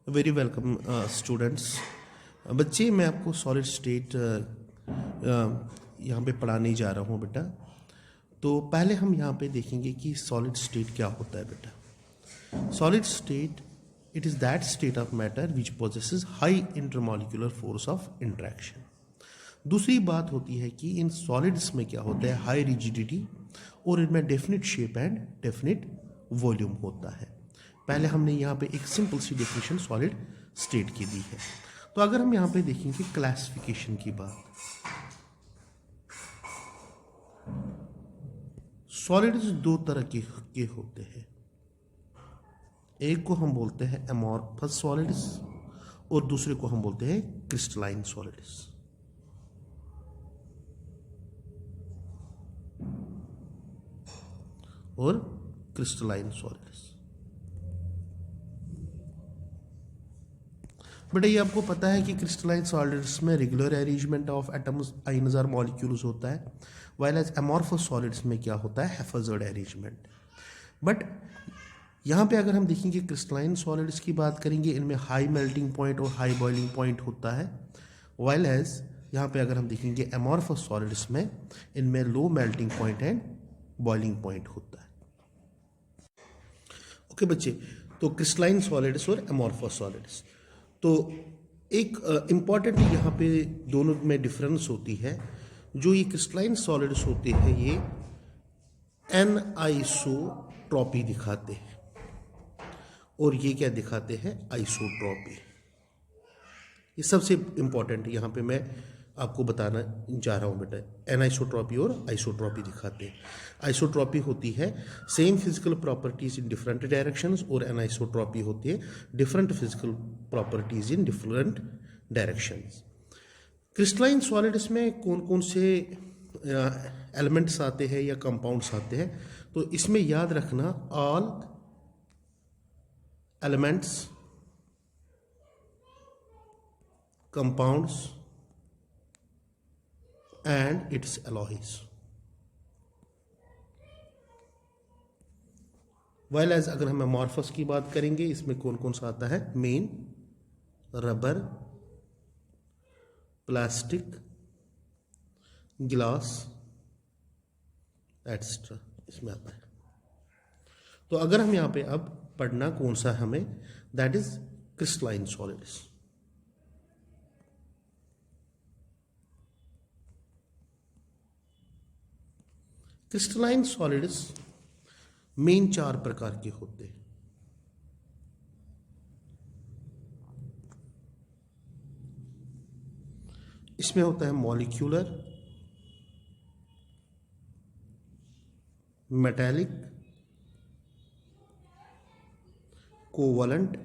Very welcome students. बच्चे, मैं आपको सॉलिड स्टेट यहाँ पे पढ़ाने जा रहा हूँ बेटा। तो पहले हम यहाँ पे देखेंगे कि सॉलिड स्टेट क्या होता है बेटा। Solid state, it is that state of matter which possesses high intermolecular force of interaction. दूसरी बात होती है कि इन सॉलिड्स में क्या होता है, हाई रिजिडिटी और इनमें definite shape and definite volume होता है। पहले हमने यहाँ पे एक सिंपल सी डेफिनेशन सॉलिड स्टेट की दी है। तो अगर हम यहाँ पे देखेंगे क्लासिफिकेशन की बात, सॉलिड्स दो तरह के होते हैं। एक को हम बोलते हैं एमॉर्फस सॉलिड्स और दूसरे को हम बोलते हैं क्रिस्टलाइन सॉलिड्स। और क्रिस्टलाइन सॉलिड्स, बेटा ये आपको पता है कि क्रिस्टलाइन सॉलिड्स में regular arrangement of atoms, ions और मॉलिक्यूल्स होता है, व्हाइल एज एमॉर्फस सॉलिड्स में क्या होता है, हैफाज़र्ड अरेंजमेंट। बट यहाँ पे अगर हम देखेंगे क्रिस्टलाइन सॉलिड्स की बात करेंगे, इनमें हाई मेल्टिंग पॉइंट और हाई बॉइलिंग पॉइंट होता है, व्हाइल एज यहाँ पे अगर हम देखेंगे एमॉर्फस सॉलिड्स में इनमें low melting point and boiling point होता है। ओके बच्चे, तो क्रिस्टलाइन सॉलिड्स और एमॉर्फस सॉलिड्स, तो एक इम्पॉर्टेंट यहाँ पे दोनों में डिफरेंस होती है। जो ये क्रिस्टलाइन सॉलिड्स होते हैं ये एनआइसोट्रॉपी दिखाते हैं और ये क्या दिखाते हैं, आइसोट्रॉपी। ये सबसे इम्पॉर्टेंट यहाँ पे मैं आपको बताना जा रहा हूँ बेटा। एनाइसोट्रॉपी और आइसोट्रॉपी दिखाते हैं। आइसोट्रॉपी होती है same physical properties in different directions और एनाइसोट्रॉपी होती है different physical properties in different directions. Crystalline solids में कौन कौन से एलिमेंट्स आते हैं या कंपाउंड्स आते हैं, तो इसमें याद रखना all elements, compounds and its alloys. While as अगर हम एमॉर्फस की बात करेंगे, इसमें कौन कौन सा आता है, मेन रबर, प्लास्टिक, गिलास एटसेट्रा इसमें आता है। तो अगर हम यहाँ पे अब पढ़ना कौन सा हमें, that is crystalline solids. Crystalline solids main चार प्रकार के होते हैं। इसमें होता है मॉलिक्यूलर, मेटालिक, कोवलेंट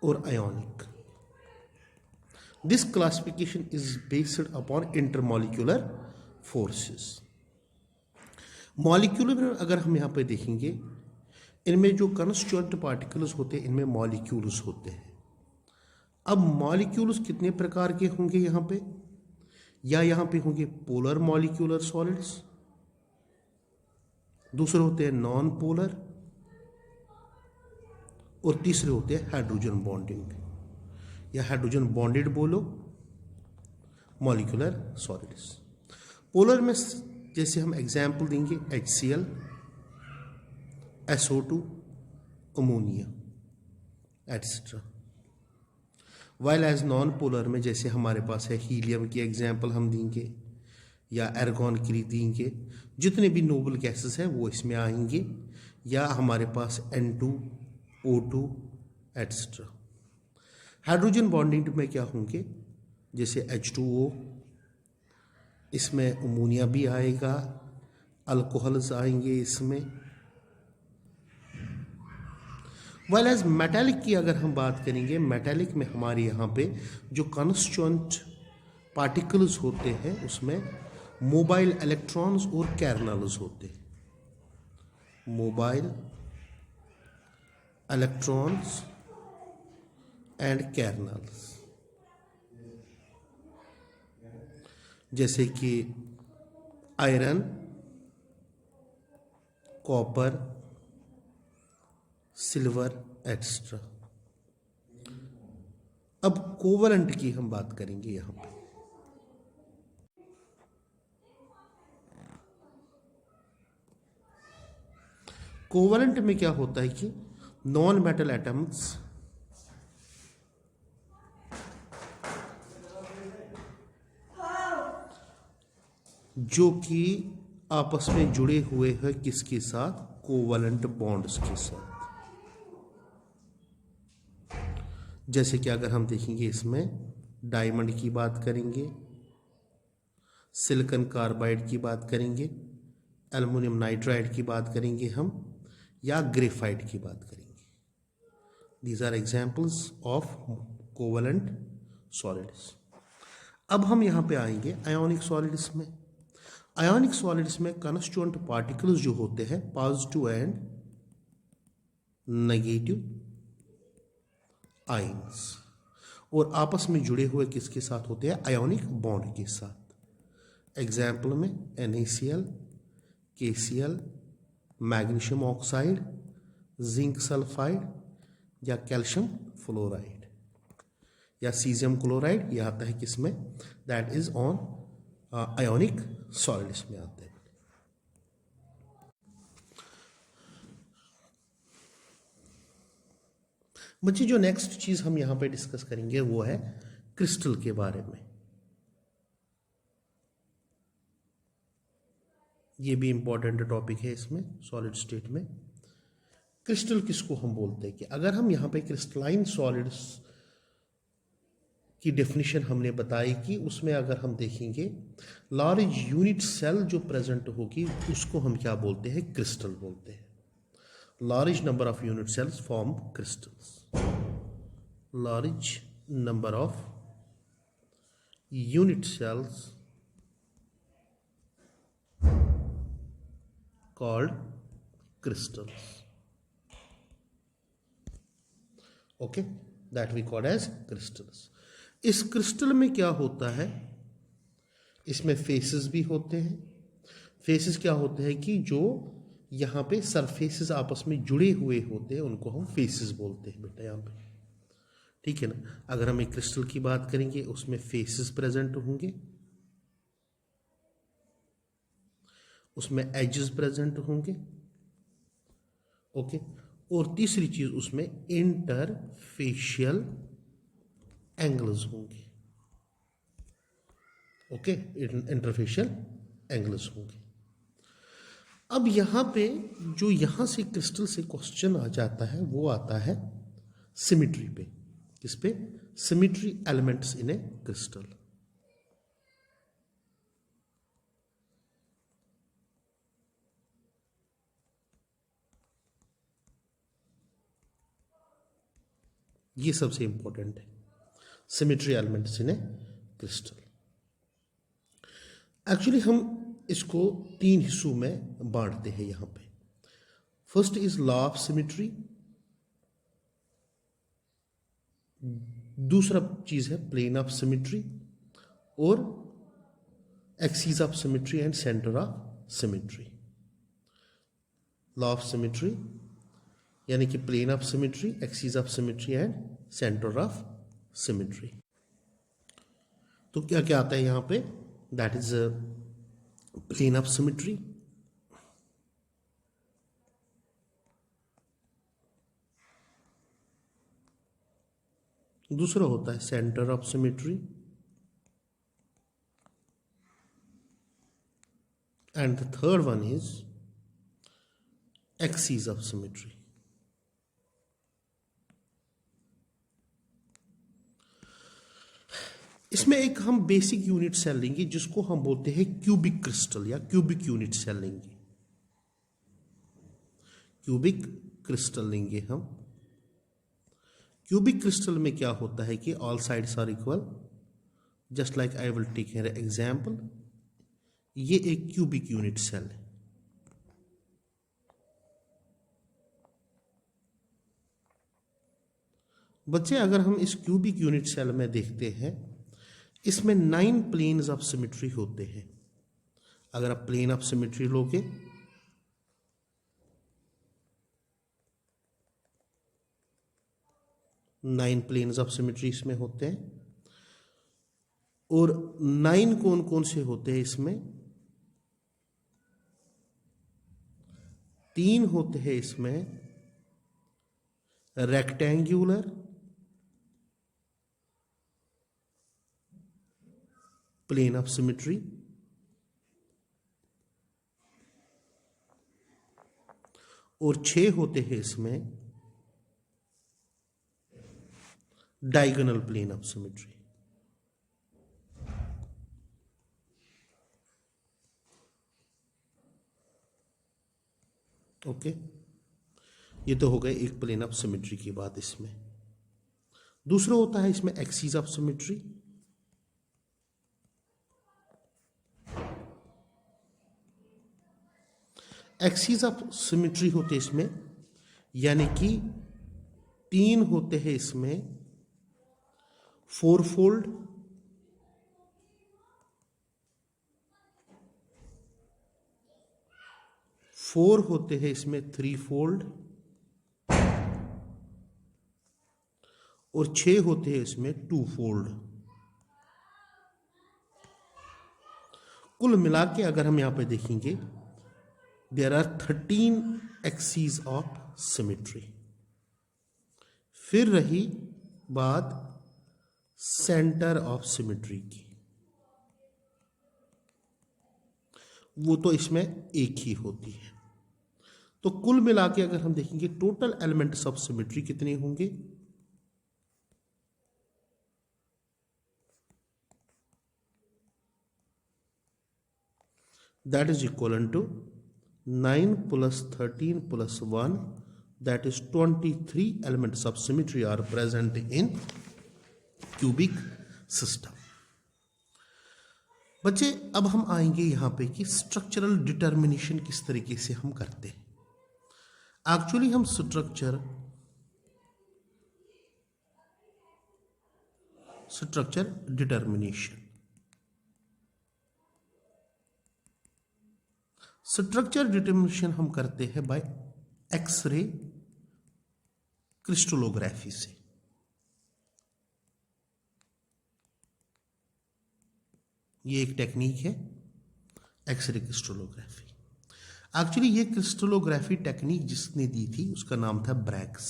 और ionic. This classification is based upon intermolecular forces. Molecular अगर हम यहाँ पे देखेंगे, इनमें जो कंस्टिट्यूएंट पार्टिकल्स होते हैं इनमें मॉलिक्यूल्स होते हैं। अब मॉलिक्यूल्स कितने प्रकार के होंगे यहाँ पे, या यहाँ पे होंगे पोलर मॉलिक्यूलर सॉलिड्स, दूसरे होते हैं नॉन पोलर, और तीसरे होते हैं हाइड्रोजन बॉन्डिंग या हाइड्रोजन बॉन्डेड बोलो मॉलिक्यूलर सॉलिड्स। पोलर में जैसे हम एग्जाम्पल देंगे HCl, SO2, ammonia etcetera. While as non polar में जैसे हमारे पास है हीलियम की एग्जाम्पल हम देंगे या एर्गॉन की देंगे। जितने भी नोबल गैसेस हैं वो इसमें आएंगे, या हमारे पास N2, O2 etcetera. Hydrogen bonding में क्या होंगे, जैसे H2O, इसमें अमोनिया भी आएगा, अल्कोहल्स आएंगे इसमें। वेल एज मेटालिक की अगर हम बात करेंगे, मेटालिक में हमारे यहाँ पे जो कॉन्स्टिट्यूएंट पार्टिकल्स होते हैं उसमें मोबाइल इलेक्ट्रॉन्स और कैर्नल्स होते हैं। मोबाइल इलेक्ट्रॉन्स एंड कैर्नल्स, जैसे कि आयरन, कॉपर, सिल्वर एक्स्ट्रा। अब कोवलेंट की हम बात करेंगे यहां पे। कोवलेंट में क्या होता है कि नॉन मेटल एटम्स जो कि आपस में जुड़े हुए हैं किसके साथ, कोवलेंट बॉन्ड्स के साथ। जैसे कि अगर हम देखेंगे इसमें डायमंड की बात करेंगे, सिलिकॉन कार्बाइड की बात करेंगे, एल्युमिनियम नाइट्राइड की बात करेंगे हम, या ग्रेफाइट की बात करेंगे। These are examples of covalent solids. अब हम यहां पे आएंगे आयोनिक सॉलिड्स में। आयोनिक सॉलिड्स में कंस्टिट्यूएंट पार्टिकल्स जो होते हैं पॉजिटिव एंड नेगेटिव आयंस, और आपस में जुड़े हुए किसके साथ होते हैं, आयोनिक बॉन्ड के साथ। एग्जाम्पल में NaCl, KCl, magnesium oxide, zinc sulphide, या कैल्शियम फ्लोराइड, या सीजियम क्लोराइड, यह आता है किसमें, that is on ionic solids में आते हैं। बच्चे जो नेक्स्ट चीज हम यहां पे डिस्कस करेंगे वो है क्रिस्टल के बारे में। ये भी इंपॉर्टेंट टॉपिक है इसमें सॉलिड स्टेट में। क्रिस्टल किसको हम बोलते हैं कि अगर हम यहां पे क्रिस्टलाइन सॉलिड्स की डेफिनेशन हमने बताई कि उसमें अगर हम देखेंगे लार्ज यूनिट सेल जो प्रेजेंट होगी उसको हम क्या बोलते हैं, क्रिस्टल बोलते हैं। Large number of unit cells form crystals. Large number of unit cells called crystals, okay, that we call as crystals। इस क्रिस्टल में क्या होता है, इसमें फेसेस भी होते हैं। फेसेस क्या होते हैं कि जो यहाँ पे सरफेसेस आपस में जुड़े हुए होते हैं उनको हम फेसेस बोलते हैं बेटा यहाँ पे, ठीक है ना। अगर हम एक क्रिस्टल की बात करेंगे उसमें फेसेस प्रेजेंट होंगे, उसमें एजेस प्रेजेंट होंगे, ओके। और तीसरी चीज उसमें इंटरफेशियल एंगल्स होंगे, ओके, इंटरफेशियल एंगल्स होंगे। अब यहां पे जो यहां से क्रिस्टल से क्वेश्चन आ जाता है वो आता है सिमिट्री पे। किस पे, symmetry elements in a crystal. ये सबसे इंपॉर्टेंट है, symmetry elements in a crystal. Actually हम इसको 3 हिस्सों में बांटते हैं यहां पे। First is law of symmetry, दूसरा चीज है प्लेन ऑफ सिमेट्री, और axis of symmetry and centre of symmetry. Law of symmetry यानी कि plane of symmetry, axis of symmetry and centre of symmetry. तो क्या क्या आता है यहां पे, that is plane of symmetry, दूसरा होता है centre of symmetry, and the third one is axis of symmetry. इसमें एक हम बेसिक यूनिट सेल लेंगे जिसको हम बोलते हैं क्यूबिक क्रिस्टल या क्यूबिक यूनिट सेल लेंगे। क्यूबिक क्रिस्टल लेंगे हम। क्यूबिक क्रिस्टल में क्या होता है कि all sides are equal, just like I will take an example. ये एक क्यूबिक यूनिट सेल है। बच्चे अगर हम इस क्यूबिक यूनिट सेल में देखते हैं इसमें 9 प्लेन्स ऑफ सिमेट्री होते हैं। अगर आप प्लेन ऑफ सिमेट्री लोगे 9 प्लेन्स ऑफ सिमेट्री इसमें होते हैं। और 9 कौन कौन से होते हैं इसमें? 3 होते हैं इसमें रेक्टेंगुलर प्लेन ऑफ सिमेट्री, और 6 होते हैं इसमें diagonal plane of symmetry. Okay, ये तो हो गए एक प्लेन ऑफ सिमेट्री की बात। इसमें दूसरा होता है इसमें axis of symmetry. Axis of symmetry होते इसमें, यानी कि 3 होते हैं इसमें 4 फोल्ड, 4 होते हैं इसमें 3 फोल्ड, और 6 होते हैं इसमें 2 फोल्ड। कुल मिला के अगर हम यहां पे देखेंगे, there are 13 axis of symmetry. फिर रही बात सेंटर ऑफ सिमेट्री की, वो तो इसमें एक ही होती है। तो कुल मिला के अगर हम देखेंगे टोटल एलिमेंट्स ऑफ सिमेट्री कितने होंगे? That is equal to 9 + 13 + 1, that is 23 elements of symmetry are present in cubic system। बच्चे अब हम आएंगे यहां पे कि स्ट्रक्चरल डिटर्मिनेशन किस तरीके से हम करते हैं। एक्चुअली हम स्ट्रक्चर डिटर्मिनेशन हम करते हैं बाय एक्सरे क्रिस्टलोग्राफी से। ये एक टेक्निक है एक्सरे क्रिस्टलोग्राफी। एक्चुअली ये क्रिस्टलोग्राफी टेक्निक जिसने दी थी उसका नाम था ब्रैग्स।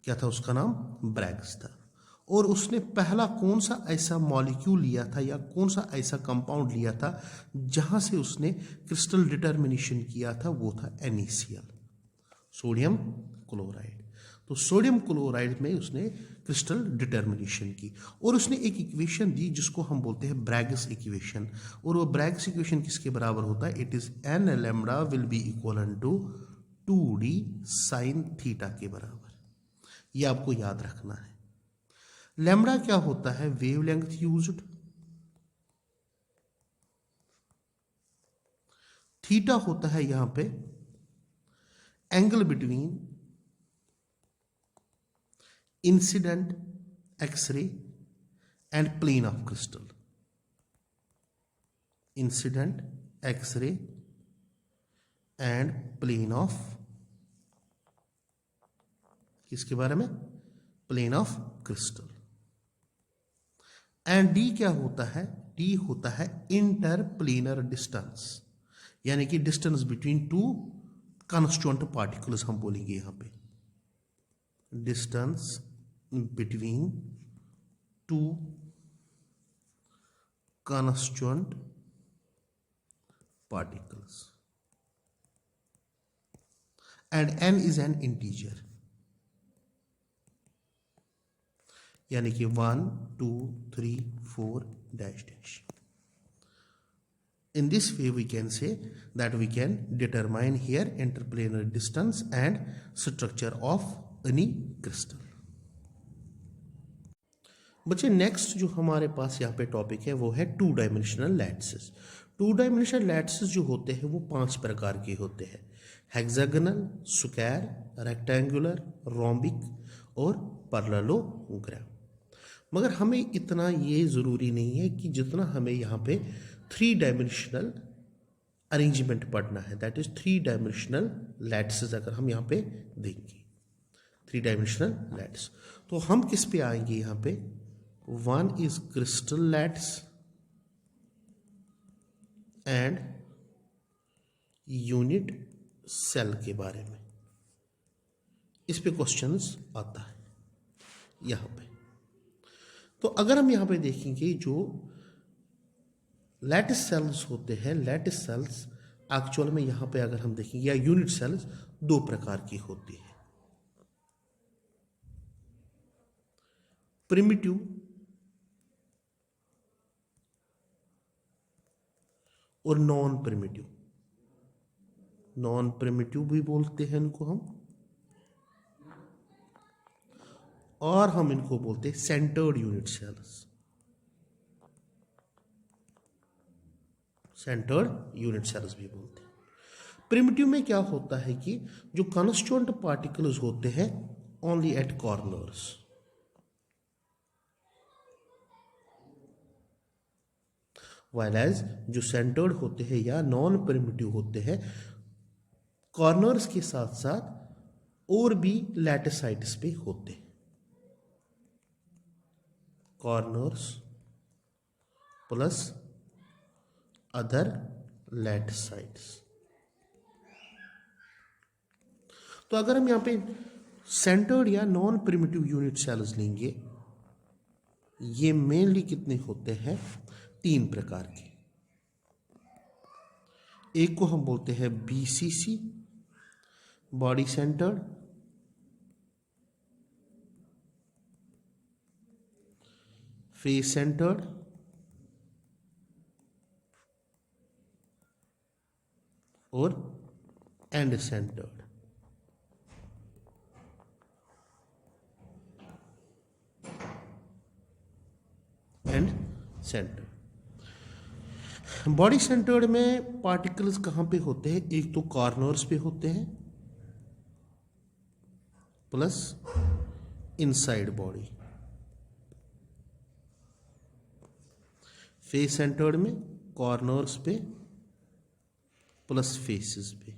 क्या था उसका नाम? ब्रैग्स था। और उसने पहला कौन सा ऐसा मॉलिक्यूल लिया था या कौन सा ऐसा कंपाउंड लिया था जहां से उसने क्रिस्टल डिटर्मिनेशन किया था? वो था NaCl, सोडियम क्लोराइड। तो सोडियम क्लोराइड में उसने क्रिस्टल डिटर्मिनेशन की और उसने एक इक्वेशन दी जिसको हम बोलते हैं ब्रैग्स इक्वेशन। और वो ब्रैग्स इक्वेशन किसके बराबर होता है? It is n lambda will be equal to 2d sin theta के बराबर। ये आपको याद रखना है। लैम्डा क्या होता है? Wavelength used. थीटा होता है यहां पे angle between incident X ray and plane of crystal. Incident X ray and plane of, किसके बारे में? Plane of crystal. And d क्या होता है? डी होता है इंटरप्लेनर डिस्टेंस, यानी कि distance between two constituent particles हम बोलेंगे यहां पे। Distance between two constituent particles. And n is an integer, यानी कि 1 2 3 4 dash dash. In this way we can say that we can determine here interplanar distance and structure of any crystal। बच्चे next जो हमारे पास यहाँ पे topic है वो है 2 डायमेंशनल लैटिसेस। 2 डायमेंशनल लैटिसेस जो होते हैं वो 5 प्रकार के होते हैं: हेक्सागोनल, स्क्वायर, रेक्टेंगुलर, रोम्बिक और पैरेललोग्राम। मगर हमें इतना ये ज़रूरी नहीं है कि जितना हमें यहाँ पे 3 डायमेंशनल अरेंजमेंट पढ़ना है, दैट इज 3 डायमेंशनल लैटिसेस अगर हम यहाँ पे देंगे 3 डायमेंशनल लैटिस। तो हम किस पे आएंगे यहाँ पे, one is crystal lattice and unit cell के बारे में, इस पे क्वेश्चंस आता है यहाँ पे। तो अगर हम यहाँ पे देखेंगे जो लैटिस सेल्स होते हैं, लैटिस सेल्स एक्चुअल में यहाँ पे अगर हम देखेंगे, या यूनिट सेल्स 2 प्रकार की होती है, प्रिमिटिव और नॉन प्रिमिटिव। नॉन प्रिमिटिव भी बोलते हैं इनको हम, और हम इनको बोलते हैं centred unit cells, centred unit cells भी बोलते हैं। प्रिमिटिव में क्या होता है कि जो कॉन्स्टिट्यूएंट पार्टिकल्स होते हैं only at corners, while as जो सेंटर्ड होते हैं या नॉन प्रिमिटिव होते हैं, कॉर्नर्स के साथ साथ और भी लैटिस साइड्स पे होते हैं, corners plus other lattice sides. तो अगर हम यहाँ पे सेंटर्ड या नॉन प्रिमिटिव यूनिट सेल्स लेंगे, ये मेनली कितने होते हैं, 3 प्रकार के। एक को हम बोलते हैं BCC, body centred, face centred और end centred. End centred. Body centred में पार्टिकल्स कहाँ पे होते हैं, एक तो कॉर्नर्स पे होते हैं plus inside body. Face centred में कॉर्नर्स पे प्लस फेसेस पे।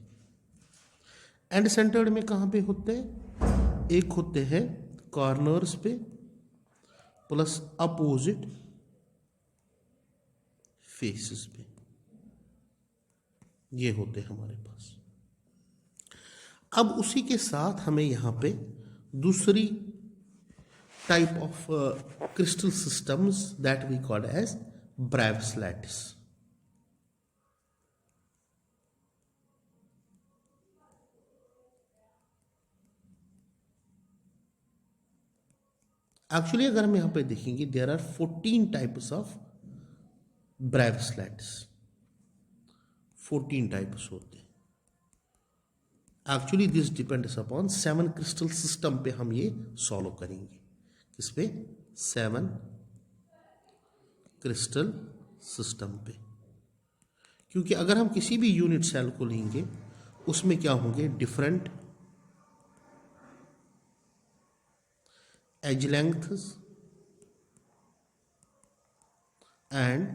एंड सेंटर्ड में कहाँ पे होते हैं, एक होते हैं कॉर्नर्स पे प्लस अपोजिट फेसेस पे, ये होते हैं हमारे पास। अब उसी के साथ हमें यहाँ पे दूसरी type of crystal systems that we called as Bravais lattice. Actually अगर हम यहाँ पे देखेंगे, there are 14 types of Bravais lattice, 14 types होते हैं। Actually this depends upon 7 crystal system पे हम ये सॉल्व करेंगे। किस पे, 7 क्रिस्टल सिस्टम पे। क्योंकि अगर हम किसी भी यूनिट सेल को लेंगे, उसमें क्या होंगे, different edge lengths and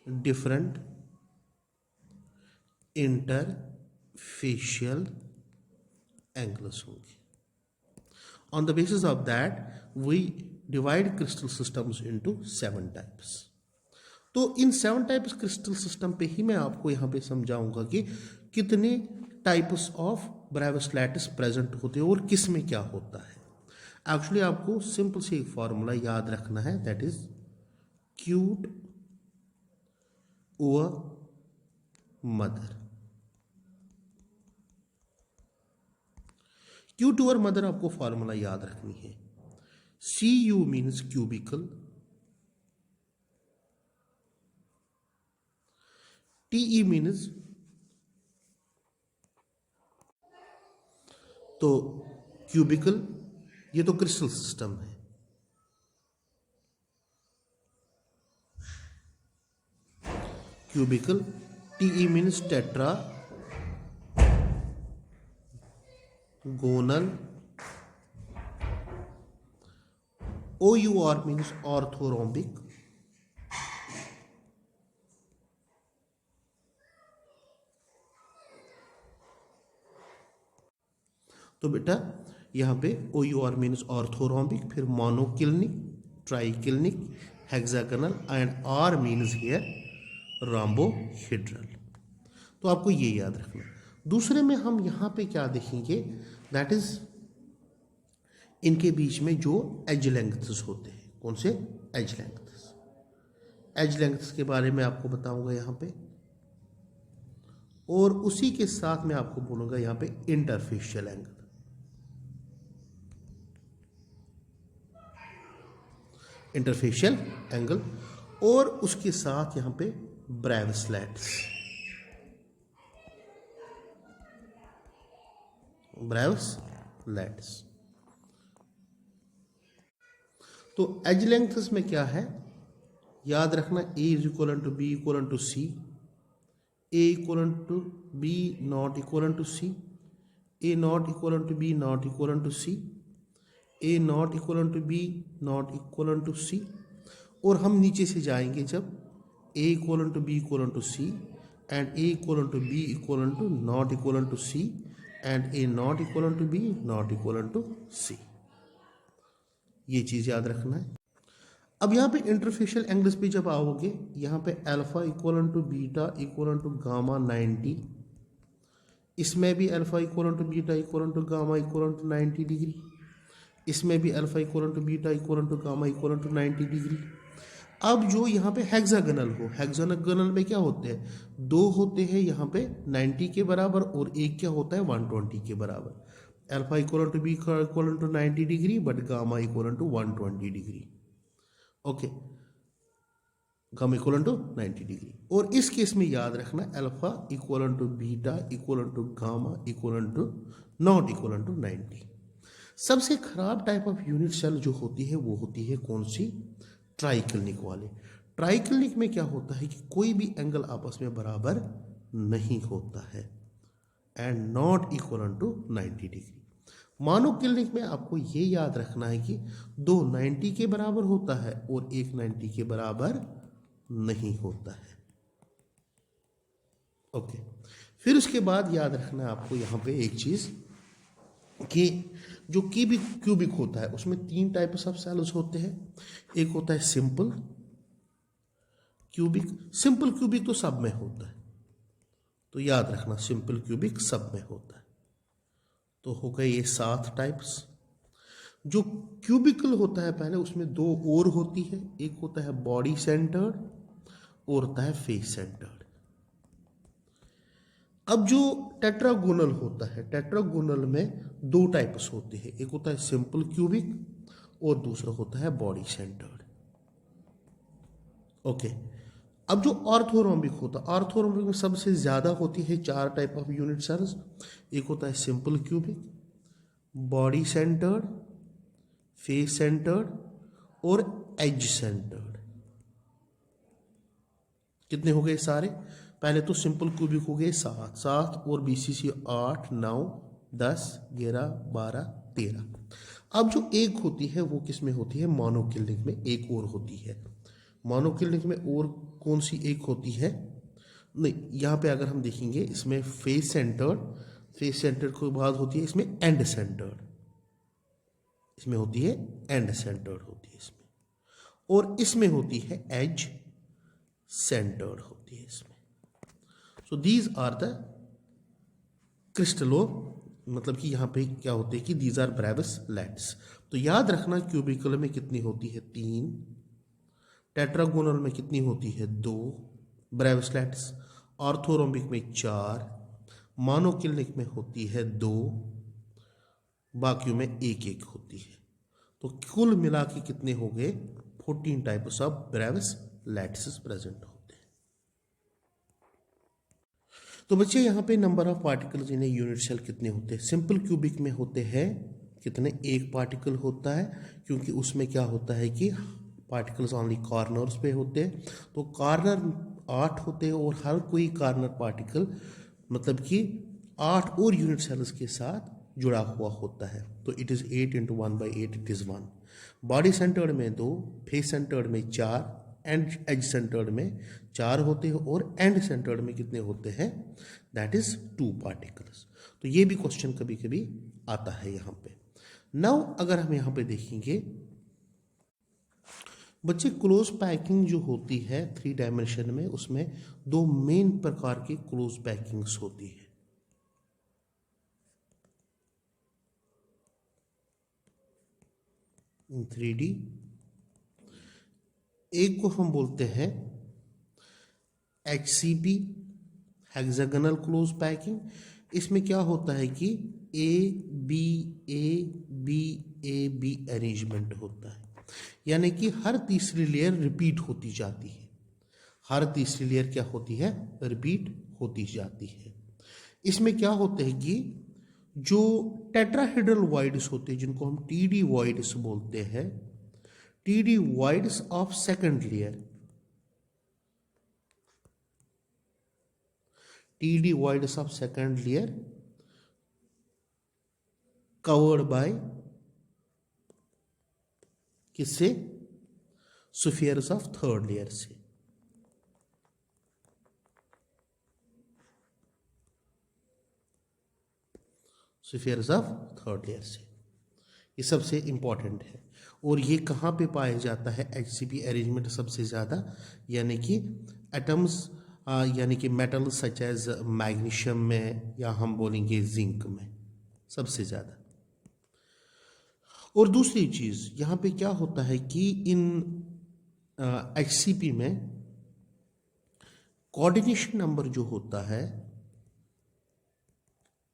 different interfacial angles होंगे। On the basis of that, we divide crystal systems into 7 types. तो इन 7 टाइप्स क्रिस्टल सिस्टम पे ही मैं आपको यहाँ पे समझाऊंगा कि कितने types of Bravais lattice present होते हैं और किस में क्या होता है। एक्चुअली आपको सिंपल से एक फॉर्मूला याद रखना है, that is cute over mother. Cute over mother आपको फॉर्मूला याद रखनी है। CU means cubical, TE means, तो क्यूबिकल ये तो क्रिस्टल सिस्टम है, cubical. TE means tetragonal. OUR means orthorhombic. तो बेटा यहाँ पे OUR मीन्स ऑर्थोरोम्बिक, फिर monoclinic, triclinic, hexagonal and R means here rhombohedral. तो आपको ये याद रखना। दूसरे में हम यहाँ पे क्या देखेंगे, दैट इज इनके बीच में जो एज लेंथ्स होते हैं। कौन से एज लेंथ्स? एज लेंथ्स के बारे में आपको बताऊंगा यहाँ पे, और उसी के साथ मैं आपको बोलूंगा यहाँ पे इंटरफेशियल एंगल। इंटरफेशियल एंगल और उसके साथ यहाँ पे ब्रेवस्लैट्स। ब्रेवस्लैट्स। तो एज लेंथ्स में क्या है याद रखना, A is equal to B equal to C, A equal to B not equal to C, A not equal to B not equal to C, A not equal to B not equal to C। और हम नीचे से जाएंगे जब A equal to B equal to C and A equal to B equal to not equal to C and A not equal to B not equal to C। ये चीज़ याद रखना है। अब यहाँ पे इंटरफेशियल एंगल्स पे जब आओगे, यहाँ पे alpha equal to beta equal to gamma 90, इसमें भी alpha equal to beta equal to gamma equal to 90 degree, इसमें भी alpha equal to beta equal to gamma equal to 90 degree. अब जो यहाँ पे हेक्सागोनल हो, हेक्सागोनल में क्या होते हैं, दो होते हैं यहाँ पे 90 के बराबर और एक क्या होता है 120 के बराबर। Alpha equal to B equal to 90 degree but gamma equal to 120 degree. Okay, gamma equal to 90 degree. और इस केस में याद रखना alpha equal to beta equal to gamma equal to not equal to 90। सबसे खराब टाइप ऑफ यूनिट सेल जो होती है वो होती है कौन सी, ट्राइक्लिनिक वाले। ट्राइक्लिनिक में क्या होता है कि कोई भी एंगल आपस में बराबर नहीं होता है and not equal to 90 degree. Monoclinic में आपको ये याद रखना है कि दो 90 के बराबर होता है और एक 90 के बराबर नहीं होता है। ओके, फिर उसके बाद याद रखना है आपको यहाँ पे एक चीज़ कि जो क्यूबिक होता है उसमें 3 टाइप्स ऑफ सेल्स होते हैं। एक होता है सिंपल क्यूबिक। सिंपल क्यूबिक तो सब में होता है, तो याद रखना सिंपल क्यूबिक सब में होता है। तो हो गए ये 7 टाइप्स। जो क्यूबिकल होता है पहले उसमें 2 और होती है, एक होता है बॉडी सेंटर्ड और होता है फेस सेंटर्ड। अब जो टेट्रागोनल होता है, टेट्रागोनल में 2 टाइप्स होते हैं, एक होता है सिंपल क्यूबिक और दूसरा होता है बॉडी सेंटर्ड। ओके, अब जो ऑर्थोरोम्बिक होता है, ऑर्थोरोम्बिक में सबसे ज़्यादा होती है 4 टाइप ऑफ यूनिट सेल्स। एक होता है simple cubic, body centred, face centred और एज सेंटर्ड। कितने हो गए सारे? पहले तो सिंपल क्यूबिक हो गए 7 और BCC 8 9 10 11 12 13। अब जो एक होती है वो किस में होती है, मोनोक्लिनिक में एक और होती है। मोनोक्लिनिक में और कौन सी एक होती है, नहीं यहाँ पे अगर हम देखेंगे इसमें फेस सेंटर्ड के बाद होती है इसमें एंड सेंटर्ड, इसमें होती है एंड सेंटर्ड होती है इसमें, और इसमें होती है एज सेंटर्ड होती है इसमें। सो दीज आर द क्रिस्टलो, मतलब कि यहाँ पे क्या होते हैं कि दीज आर ब्रेवस्लैट्स। तो याद रखना क्यूबिकल में कितनी होती है 3, टेट्रागोनल में कितनी होती है 2 ब्रेवस्लैट्स, ऑर्थोरोम्बिक में 4, मोनोक्लिनिक में होती है 2, बाकियों में 1 होती है। तो कुल मिला के कितने हो गए 14 टाइप्स ऑफ ब्रेवस्लैट्स प्रेजेंट होते हैं। तो बच्चे यहाँ पे number of particles in unit cell कितने होते हैं? सिंपल क्यूबिक में होते हैं कितने, 1 पार्टिकल होता है, क्योंकि उसमें क्या होता है कि पार्टिकल्स ओनली कॉर्नर्स पे होते हैं। तो कॉर्नर 8 होते हैं और हर कोई कॉर्नर पार्टिकल मतलब कि 8 और यूनिट सेल्स के साथ जुड़ा हुआ होता है। तो it is 8 × 1/8 it is 1। Body centred में 2, फेस सेंटर्ड में 4, एंड एज सेंटर्ड में 4 होते हैं और एंड सेंटर्ड में कितने होते हैं, दैट इज 2 पार्टिकल्स। तो ये भी क्वेश्चन कभी कभी आता है यहाँ पे। नाउ अगर हम यहाँ पे देखेंगे बच्चे, क्लोज पैकिंग जो होती है 3 डायमेंशन में, उसमें 2 मेन प्रकार की क्लोज पैकिंग्स होती है। इन 3D एक को हम बोलते हैं HCP, हेक्सागोनल क्लोज पैकिंग। इसमें क्या होता है कि A B अरेंजमेंट होता है, यानी कि हर तीसरी लेयर रिपीट होती जाती है। हर तीसरी लेयर क्या होती है, रिपीट होती जाती है। इसमें क्या होते हैं कि जो टेट्राहेड्रल वॉइड्स होते हैं, जिनको हम TD वॉइड्स बोलते हैं, TD voids of second layer, TD voids of second layer covered by किससे, स्फीयर्स ऑफ थर्ड लेयर से। स्फीयर्स ऑफ थर्ड लेयर से, ये सबसे इंपॉर्टेंट है। और ये कहाँ पे पाया जाता है HCP अरेंजमेंट सबसे ज़्यादा, यानी कि एटम्स, यानी कि मेटल सच एज मैग्नीशियम में, या हम बोलेंगे जिंक में सबसे ज़्यादा। और दूसरी चीज़ यहाँ पे क्या होता है कि इन HCP में कोऑर्डिनेशन नंबर जो होता है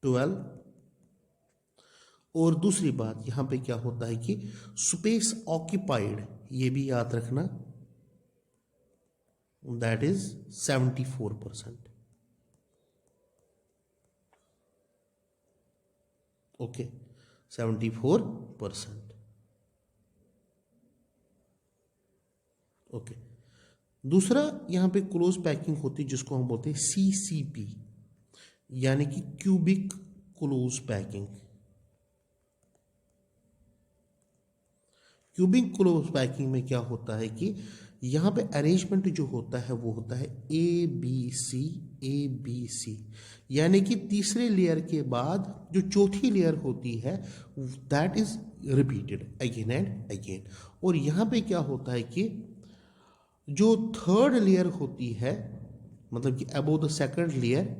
12, और दूसरी बात यहाँ पे क्या होता है कि स्पेस ऑक्यूपाइड, ये भी याद रखना, दैट इज 74%। ओके, 74%। ओके, दूसरा यहाँ पे क्लोज पैकिंग होती है जिसको हम बोलते हैं CCP, यानी कि cubic close packing. Cubic close packing में क्या होता है कि यहाँ पे अरेंजमेंट जो होता है वो होता है ABC, यानी कि तीसरे लेयर के बाद जो चौथी लेयर होती है that is repeated again and again. और यहाँ पे क्या होता है कि जो थर्ड लेयर होती है, मतलब कि अबोव द सेकंड लेयर,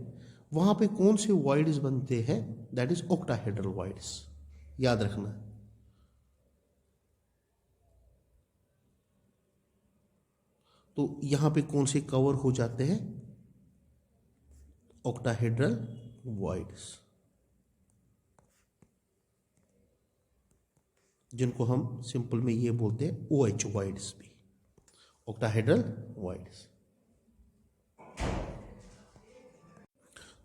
वहाँ पे कौन से वॉइड्स बनते हैं, दैट इज ऑक्टाहेड्रल वॉइड्स, याद रखना। तो यहां पे कौन से कवर हो जाते हैं, ऑक्टाहेड्रल वॉइड्स, जिनको हम सिंपल में ये बोलते हैं OH वॉइड्स भी, ऑक्टाहेड्रल वॉइड्स।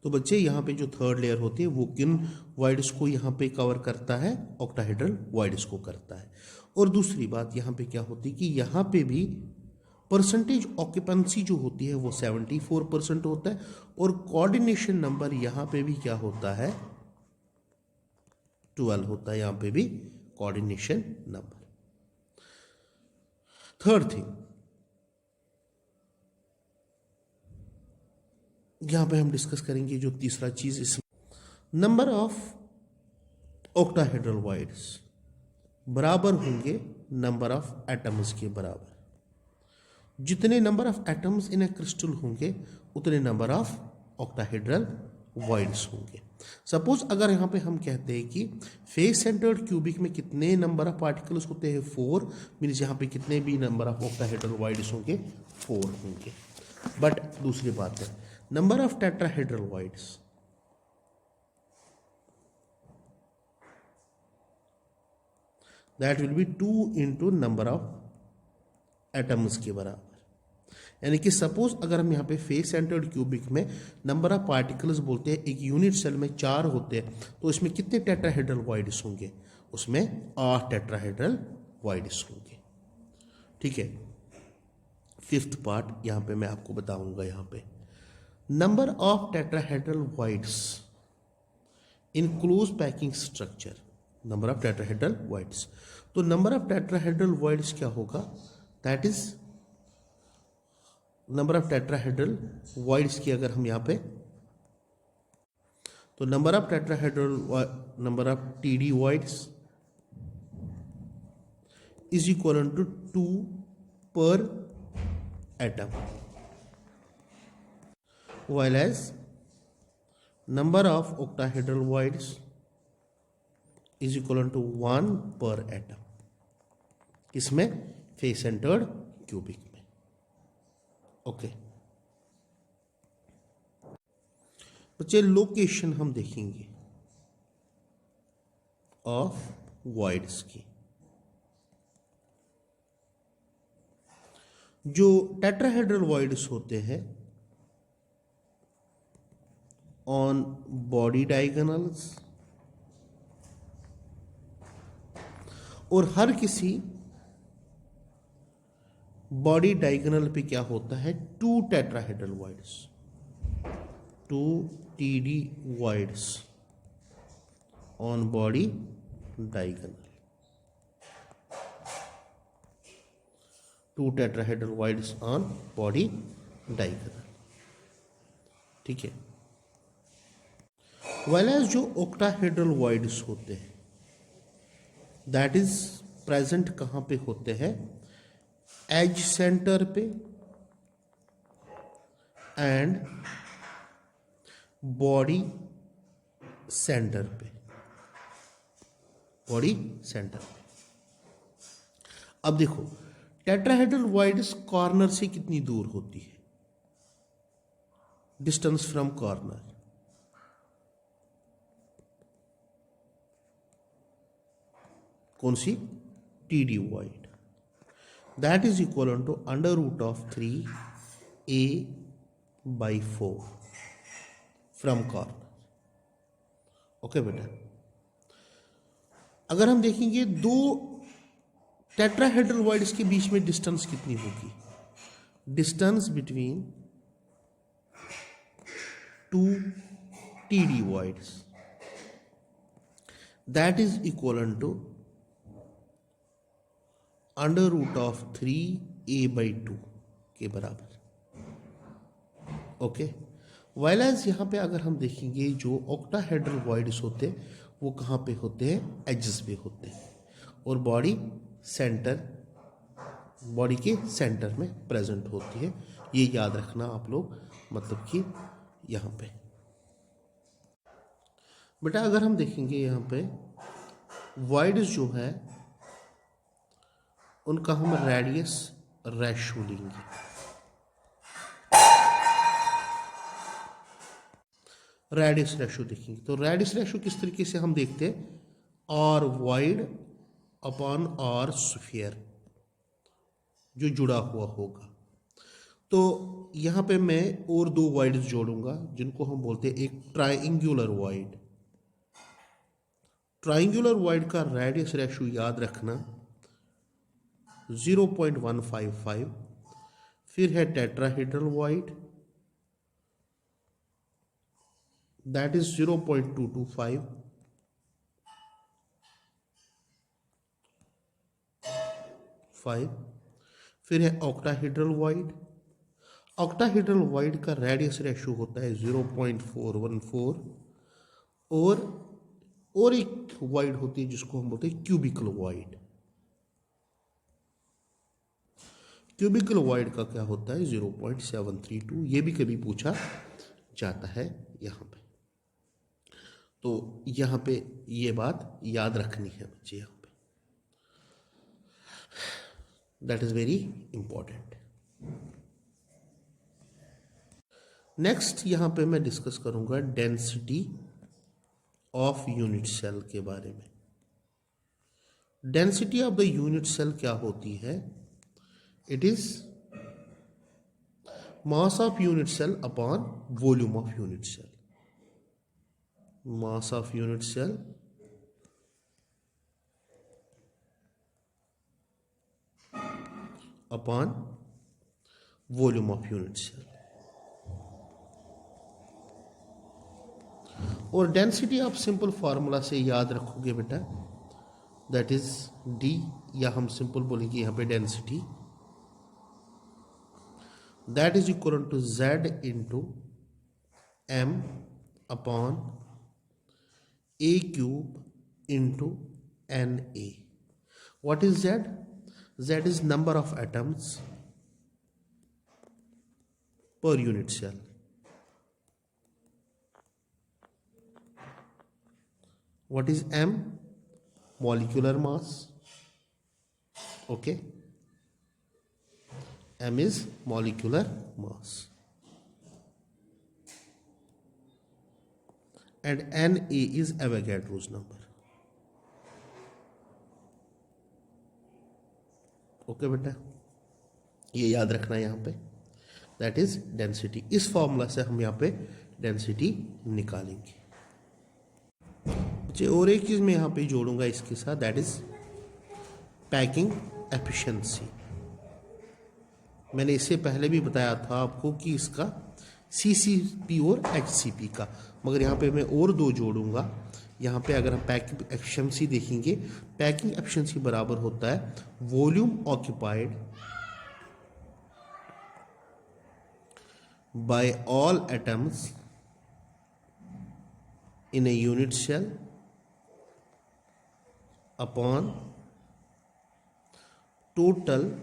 तो बच्चे यहाँ पे जो थर्ड लेयर होती है वो किन वॉइड्स को यहाँ पे कवर करता है, ऑक्टाहेड्रल वॉइड्स को करता है। और दूसरी बात यहाँ पे क्या होती है कि यहाँ पे भी परसेंटेज ऑक्यूपेंसी जो होती है वो 74% होता है, और कोऑर्डिनेशन नंबर यहाँ पे भी क्या होता है, 12 होता है यहाँ पे भी कोऑर्डिनेशन नंबर। थर्ड थिंग यहाँ पे हम डिस्कस करेंगे, जो तीसरा चीज इसमें नंबर ऑफ ऑक्टाहेड्रल वॉइड्स बराबर होंगे नंबर ऑफ एटम्स के बराबर। जितने number of atoms in a crystal होंगे उतने नंबर ऑफ ऑक्टाहेड्रल वॉइड्स होंगे। सपोज अगर यहाँ पे हम कहते हैं कि फेस सेंटर्ड क्यूबिक में कितने नंबर ऑफ पार्टिकल्स होते हैं, 4, मीन्स यहाँ पे कितने भी नंबर ऑफ ऑक्टाहेड्रल वॉइड्स होंगे, 4 होंगे। बट दूसरी बात है, number of tetrahedral voids, that will be 2 into number of atoms के बराबर। यानी कि सपोज अगर हम यहाँ पे फेस सेंटर्ड क्यूबिक में नंबर ऑफ पार्टिकल्स बोलते हैं, एक यूनिट सेल में 4 होते हैं, तो इसमें कितने टेट्राहेड्रल वॉइड्स होंगे, उसमें 8 टेट्राहेड्रल वॉइड्स होंगे। ठीक है, फिफ्थ पार्ट यहाँ पे मैं आपको बताऊंगा। यहाँ पे number of tetrahedral voids in close packing structure, number of tetrahedral voids. तो नंबर ऑफ टेट्राहेड्रल वॉइड्स क्या होगा, that is number of tetrahedral voids की अगर हम यहाँ पे, तो number of tetrahedral, number of TD voids is equal to 2 per atom, while as number of octahedral voids is equal to 1 per atom. इसमें face centred cubic में। Okay बच्चे, location हम देखेंगे ऑफ वॉइड्स की। जो टेट्राहेड्रल वॉइड्स होते हैं on body diagonals, और हर किसी बॉडी डायगोनल पे क्या होता है, 2 tetrahedral voids, 2 TD voids on body diagonal, 2 tetrahedral voids on body diagonal. ठीक है। वेल जो ऑक्टाहेड्रल वॉइड्स होते हैं, दैट इज प्रेजेंट कहाँ पे होते हैं, एज सेंटर पे एंड बॉडी सेंटर पे, बॉडी सेंटर पे। अब देखो टेट्राहेड्रल वॉइड्स कॉर्नर से कितनी दूर होती है, डिस्टेंस फ्रॉम कॉर्नर, कौन सी, TD void, that is equal to under root of 3a/4 from corner. Okay बेटा, अगर हम देखेंगे 2 टेट्राहेड्रल वॉइड्स के बीच में डिस्टेंस कितनी होगी, distance between 2 TD voids, that is equal to under root of 3a/2 के बराबर। ओके, वाइल एज यहाँ पे अगर हम देखेंगे जो ऑक्टाहेड्रल वॉइड्स होते हैं वो कहाँ पे होते हैं, एजेस पे होते हैं, और बॉडी सेंटर, बॉडी के सेंटर में प्रेजेंट होती है। ये याद रखना आप लोग, मतलब कि यहाँ पे बेटा अगर हम देखेंगे यहाँ पे वॉइड्स जो है उनका हम रेडियस रेशो लेंगे। रेडियस रेशो देखेंगे तो रेडियस रेशो किस तरीके से हम देखते हैं, r void upon r sphere जो जुड़ा हुआ होगा। तो यहाँ पे मैं और 2 वाइड्स जोड़ूंगा जिनको हम बोलते हैं एक ट्राइंगुलर वाइड। ट्राइंगुलर वाइड का रेडियस रेशो याद रखना 0.155। फिर है टेट्राहेड्रल वाइड, दैट इज 0.225। फिर है ऑक्टाहेड्रल वाइड। ऑक्टाहेड्रल वाइड का रेडियस रेशो होता है 0.414। और एक वाइड होती है जिसको हम बोलते हैं क्यूबिकल वाइड। क्यूबिकल वाइड का क्या होता है 0.732। ये भी कभी पूछा जाता है यहाँ पे, तो यहाँ पे ये बात याद रखनी है बच्चे, यहाँ पे that is very important. Next यहाँ पे मैं डिस्कस करूंगा डेंसिटी ऑफ यूनिट सेल के बारे में। Density of the unit cell क्या होती है, it is mass of unit cell upon volume of unit cell. Mass of unit cell upon volume of unit cell. और डेंसिटी आप simple formula से याद रखोगे बेटा, दैट इज डी, या हम सिंपल बोलेंगे यहाँ पे density that is equal to Z into M upon A cube into Na. What is Z? Z is number of atoms per unit cell. What is M? Molecular mass. Okay. M is molecular mass. And Na is Avogadro's number. Okay बेटा, ये याद रखना है यहाँ पे, that is density. इस formula से हम यहाँ पे डेंसिटी निकालेंगे। मुझे और एक चीज़ मैं यहाँ पे जोड़ूंगा इसके साथ, दैट इज पैकिंग एफिशिएंसी। मैंने इससे पहले भी बताया था आपको कि इसका CCP और HCP का, मगर यहाँ पे मैं और दो जोड़ूंगा। यहाँ पे अगर हम पैकिंग एफिशिएंसी देखेंगे, पैकिंग एफिशिएंसी बराबर होता है volume occupied by all atoms in a unit cell upon total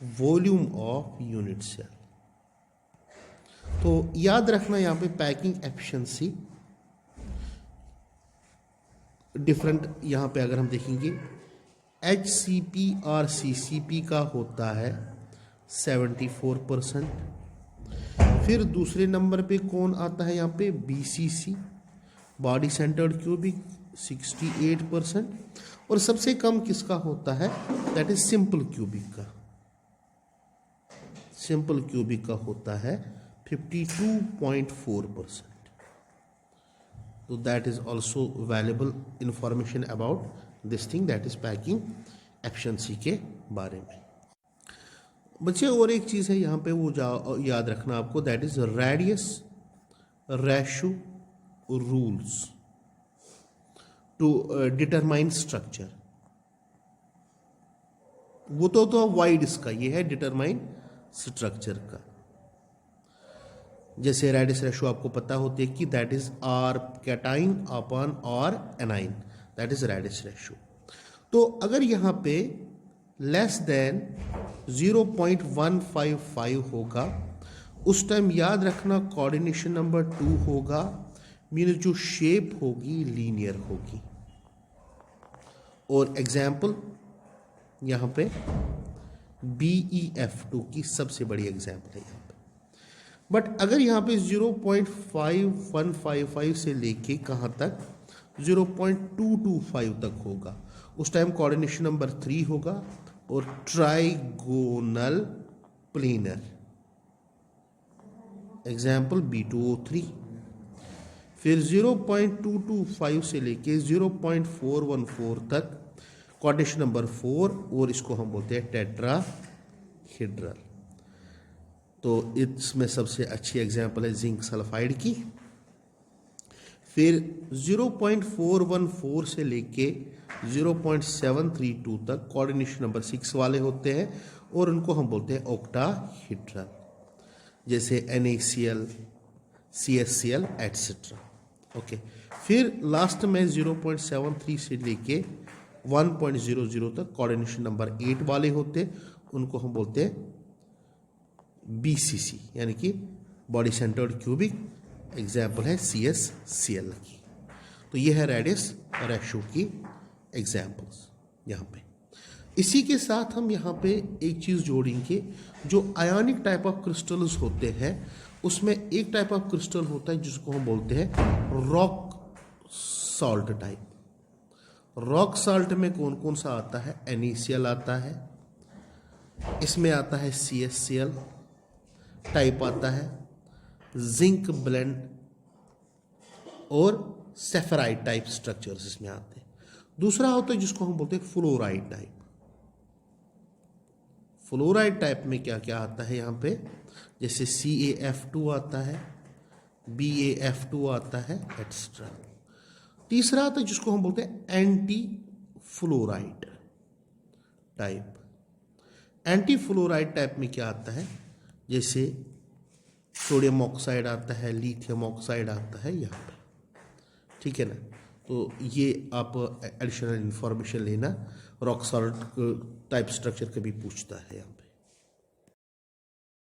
volume of unit cell. तो याद रखना यहाँ पे पैकिंग एफिशिएंसी डिफरेंट, यहाँ पे अगर हम देखेंगे HCP और CCP का होता है 74%। फिर दूसरे नंबर पे कौन आता है यहाँ पे, BCC बॉडी सेंटर्ड क्यूबिक 68%। और सबसे कम किसका होता है, दैट इज सिंपल क्यूबिक का। सिंपल क्यूबिक का होता है 52.4%। तो that is also valuable information about this thing, that is packing efficiency के बारे में। बच्चे और एक चीज़ है यहाँ पे वो याद रखना आपको, that is radius ratio rules to determine structure. वो तो वाइड इसका ये है डिटरमाइन स्ट्रक्चर का। जैसे रेडियस रेशो आपको पता होती है कि that is R cation upon R A9, that is radius ratio. तो अगर यहाँ पे लेस देन 0.155 होगा, उस टाइम याद रखना कोऑर्डिनेशन नंबर 2 होगा, मीन जो शेप होगी लीनियर होगी। और एग्जाम्पल यहाँ पे BeF2 की सबसे बड़ी एग्जाम्पल है यहाँ पे। बट अगर यहाँ पे 0.5155 से लेके कहाँ तक 0.225 तक होगा, उस टाइम कोऑर्डिनेशन नंबर 3 होगा और ट्राइगोनल प्लेनर, एग्जाम्पल B2O3। फिर 0.225 से लेके 0.414 तक कोऑर्डिनेशन नंबर 4, और इसको हम बोलते हैं टेट्राहेड्रल। तो इसमें सबसे अच्छी एग्जाम्पल है जिंक सल्फाइड की। फिर 0.414 से लेके 0.732 तक कोऑर्डिनेशन नंबर 6 वाले होते हैं, और उनको हम बोलते हैं ऑक्टाहेड्रल, जैसे NaCl, CSCl एटसेट्रा। ओके, फिर लास्ट में 0.73 से लेके 1.00 तक कोऑर्डिनेशन नंबर 8 वाले होते, उनको हम बोलते हैं BCC, यानी कि बॉडी सेंटर्ड क्यूबिक, एग्जाम्पल है CSCl की। तो ये है रेडियस रेशो की एग्जाम्पल्स यहाँ पे। इसी के साथ हम यहाँ पे एक चीज़ जोड़ेंगे, जो आयोनिक टाइप ऑफ क्रिस्टल्स होते हैं, उसमें एक टाइप ऑफ क्रिस्टल होता है जिसको हम बोलते हैं rock salt type. Rock salt में कौन कौन सा आता है, NaCl आता है, इसमें आता है CSCl टाइप आता है, जिंक ब्लेंड और सेफराइड टाइप स्ट्रक्चर्स इसमें आते हैं। दूसरा होता है जिसको हम बोलते हैं फ्लोराइड टाइप। फ्लोराइड टाइप में क्या क्या आता है यहाँ पे, जैसे CaF2 आता है, BaF2 आता है, एक्स्ट्रा। तीसरा आता है जिसको हम बोलते हैं anti fluoride type. Anti fluoride type में क्या आता है, जैसे सोडियम ऑक्साइड आता है, लिथियम ऑक्साइड आता है यहाँ पे, ठीक है ना। तो ये आप एडिशनल इंफॉर्मेशन लेना। रॉक सॉल्ट टाइप स्ट्रक्चर कभी पूछता है यहाँ पे।